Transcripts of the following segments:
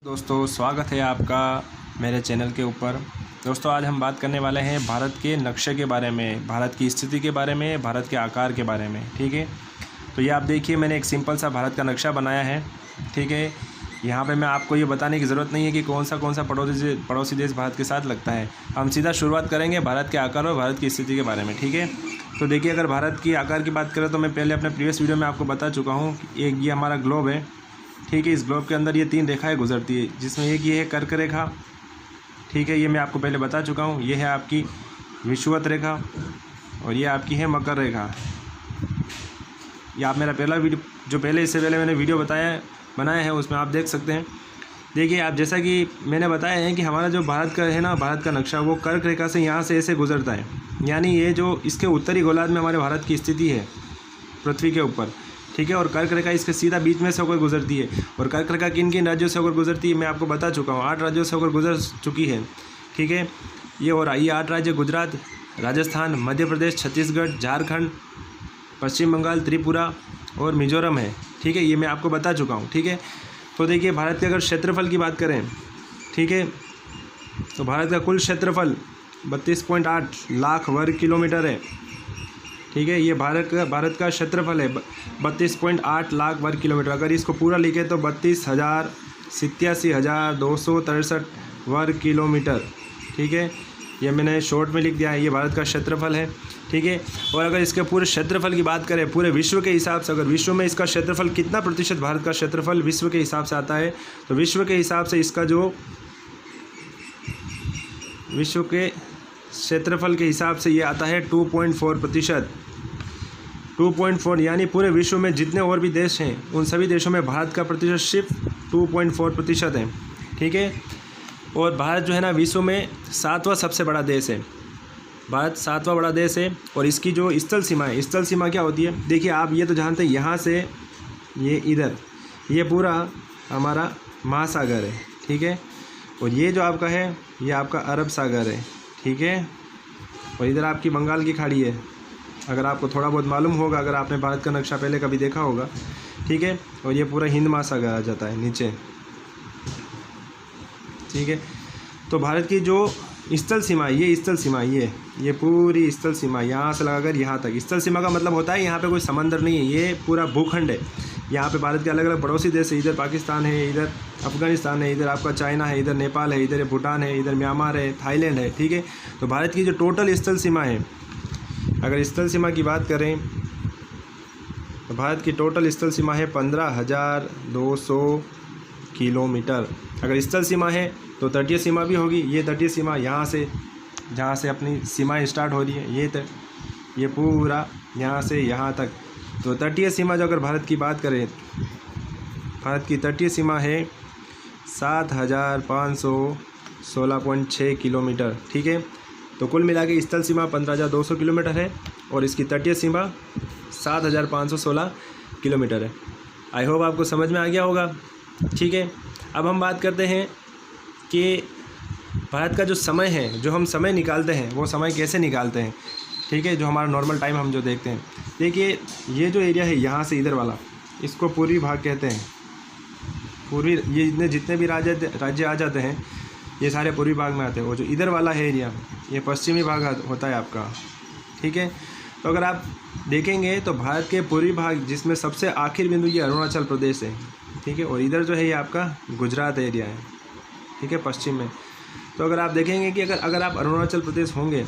दोस्तों स्वागत है आपका मेरे चैनल के ऊपर। दोस्तों आज हम बात करने वाले हैं भारत के नक्शे के बारे में, भारत की स्थिति के बारे में, भारत के आकार के बारे में। ठीक है, तो ये आप देखिए, मैंने एक सिंपल सा भारत का नक्शा बनाया है। ठीक है, यहाँ पे मैं आपको ये बताने की ज़रूरत नहीं है कि कौन सा पड़ोसी देश भारत के साथ लगता है। हम सीधा शुरुआत करेंगे भारत के आकार और भारत की स्थिति के बारे में। ठीक है, तो देखिए, अगर भारत की आकार की बात करें तो मैं पहले अपने प्रीवियस वीडियो में आपको बता चुका हूँ कि एक ये हमारा ग्लोब है। ठीक है, इस ग्लोब के अंदर ये 3 रेखाएं गुजरती है, जिसमें एक ये है कर्क रेखा। ठीक है, ये मैं आपको पहले बता चुका हूँ। ये है आपकी विषुवत रेखा और ये आपकी है मकर रेखा। ये आप मेरा पहला वीडियो जो इससे पहले मैंने वीडियो बनाया है उसमें आप देख सकते हैं। देखिए आप, जैसा कि मैंने बताया है कि हमारा जो भारत का है ना, भारत का नक्शा वो कर्क रेखा से यहाँ से ऐसे गुजरता है। यानी ये जो इसके उत्तरी गोलार्ध में हमारे भारत की स्थिति है पृथ्वी के ऊपर। ठीक है, और कर्क रेखा इसके सीधा बीच में से होकर गुजरती है। और कर्क रेखा किन किन राज्यों से होकर गुजरती है मैं आपको बता चुका हूँ। 8 राज्यों से होकर गुजर चुकी है। ठीक है, ये 8 राज्य गुजरात, राजस्थान, मध्य प्रदेश, छत्तीसगढ़, झारखंड, पश्चिम बंगाल, त्रिपुरा और मिजोरम है। ठीक है, ये मैं आपको बता चुका हूँ। ठीक है, तो देखिए भारत के अगर क्षेत्रफल की बात करें, ठीक है, तो भारत का कुल क्षेत्रफल 32.8 लाख वर्ग किलोमीटर है। ठीक है, ये भारत का क्षेत्रफल है 32.8 लाख वर्ग किलोमीटर। अगर इसको पूरा लिखे तो 32,87,263 वर्ग किलोमीटर। ठीक है, ये मैंने शॉर्ट में लिख दिया है, ये भारत का क्षेत्रफल है। ठीक है, और अगर इसके पूरे क्षेत्रफल की बात करें पूरे विश्व के हिसाब से, अगर विश्व में इसका क्षेत्रफल कितना प्रतिशत भारत का क्षेत्रफल विश्व के हिसाब से आता है, तो विश्व के हिसाब से इसका जो विश्व के क्षेत्रफल के हिसाब से ये आता है 2.4%। 2.4 यानी पूरे विश्व में जितने और भी देश हैं उन सभी देशों में भारत का प्रतिशत सिर्फ 2.4% है। ठीक है, और भारत जो है ना विश्व में 7वां सबसे बड़ा देश है। भारत 7वां बड़ा देश है। और इसकी जो स्थल सीमा है, स्थल सीमा क्या होती है, देखिए आप ये तो जानते हैं, यहाँ से ये इधर ये पूरा हमारा महासागर है। ठीक है, और ये जो आपका है ये आपका अरब सागर है। ठीक है, और इधर आपकी बंगाल की खाड़ी है, अगर आपको थोड़ा बहुत मालूम होगा, अगर आपने भारत का नक्शा पहले कभी देखा होगा। ठीक है, और ये पूरा हिंद महासागर आ जाता है नीचे। ठीक है, तो भारत की जो स्थल सीमा है, ये स्थल सीमा ये पूरी स्थल सीमा यहाँ से लगाकर यहाँ तक। स्थल सीमा का मतलब होता है यहाँ पे कोई समंदर नहीं है, ये पूरा भूखंड है। यहाँ पे भारत के अलग अलग पड़ोसी देश है, इधर पाकिस्तान है, इधर अफगानिस्तान है, इधर आपका चाइना है, इधर नेपाल है, इधर भूटान है, इधर म्यांमार है, थाईलैंड है। ठीक है, तो भारत की जो टोटल स्थल सीमा है, अगर स्थल सीमा की बात करें तो भारत की टोटल स्थल सीमा है 15,200 किलोमीटर। अगर स्थल सीमा है तो तटीय सीमा भी होगी। ये तटीय सीमा यहाँ से जहाँ से अपनी सीमाएं स्टार्ट हो रही है, ये पूरा यहाँ से यहाँ तक। तो तटीय सीमा जो अगर भारत की बात करें, भारत की तटीय सीमा है 7,516.6 किलोमीटर। ठीक है, तो कुल मिला के स्थल सीमा 15,200 किलोमीटर है और इसकी तटीय सीमा 7,516 किलोमीटर है। आई होप आपको समझ में आ गया होगा। ठीक है, अब हम बात करते हैं कि भारत का जो समय है, जो हम समय निकालते हैं, वो समय कैसे निकालते हैं। ठीक है, जो हमारा नॉर्मल टाइम हम जो देखते हैं, देखिए ये जो एरिया है यहाँ से इधर वाला, इसको पूर्वी भाग कहते हैं। पूर्वी, ये जितने भी राज्य आ जाते हैं ये सारे पूर्वी भाग में आते हैं। और जो इधर वाला है एरिया, ये पश्चिमी भाग होता है आपका। ठीक है, तो अगर आप देखेंगे तो भारत के पूर्वी भाग, जिसमें सबसे आखिर बिंदु ये अरुणाचल प्रदेश है। ठीक है, और इधर जो है ये आपका गुजरात एरिया है। ठीक है, पश्चिम में। तो अगर आप देखेंगे कि अगर आप अरुणाचल प्रदेश होंगे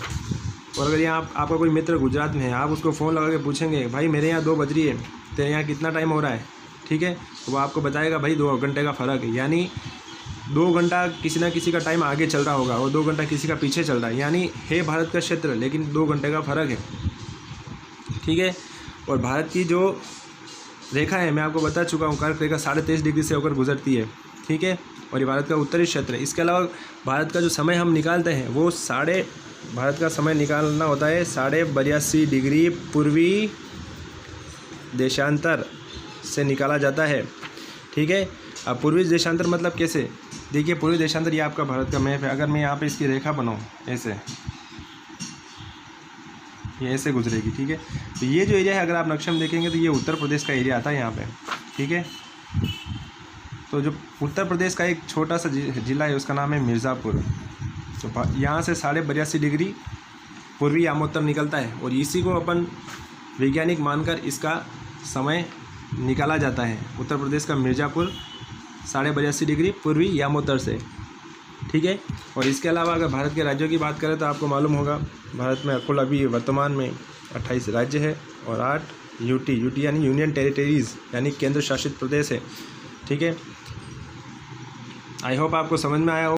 और अगर यहाँ आपका कोई मित्र गुजरात में है, आप उसको फ़ोन लगा के पूछेंगे भाई मेरे यहाँ 2 बज रही है, तेरे यहाँ कितना टाइम हो रहा है। ठीक है, तो वो आपको बताएगा भाई 2 घंटे का फ़र्क है। यानी 2 घंटा किसी ना किसी का टाइम आगे चल रहा होगा और 2 घंटा किसी का पीछे चल रहा है। यानी है भारत का क्षेत्र, लेकिन 2 घंटे का फ़र्क है। ठीक है, और भारत की जो रेखा है मैं आपको बता चुका हूँ, कर्क रेखा 23.5 डिग्री से होकर गुजरती है। ठीक है, और ये भारत का उत्तरी क्षेत्र है। इसके अलावा भारत का जो समय हम निकालते हैं वो भारत का समय निकालना होता है 82.5 डिग्री पूर्वी देशांतर से निकाला जाता है। ठीक है, अब पूर्वी देशांतर मतलब कैसे, देखिए पूर्वी देशांतर ये आपका भारत का मैप है। अगर मैं यहाँ पे इसकी रेखा बनाऊँ ऐसे, ये ऐसे गुजरेगी। ठीक है, तो ये जो एरिया है अगर आप नक्शे में देखेंगे तो ये उत्तर प्रदेश का एरिया आता है यहाँ पे। ठीक है, तो जो उत्तर प्रदेश का एक छोटा सा ज़िला है उसका नाम है मिर्ज़ापुर। तो यहाँ से 82.5 डिग्री पूर्वी यामोत्तर निकलता है और इसी को अपन वैज्ञानिक मानकर इसका समय निकाला जाता है। उत्तर प्रदेश का मिर्ज़ापुर 82.5 डिग्री पूर्वी यामोत्तर से, ठीक है। और इसके अलावा अगर भारत के राज्यों की बात करें तो आपको मालूम होगा भारत में कुल अभी वर्तमान में 28 राज्य है और 8 यूटी यानी यूनियन टेरिटरीज़ यानी केंद्र शासित प्रदेश है, ठीक है। आई होप आपको समझ में आया हो।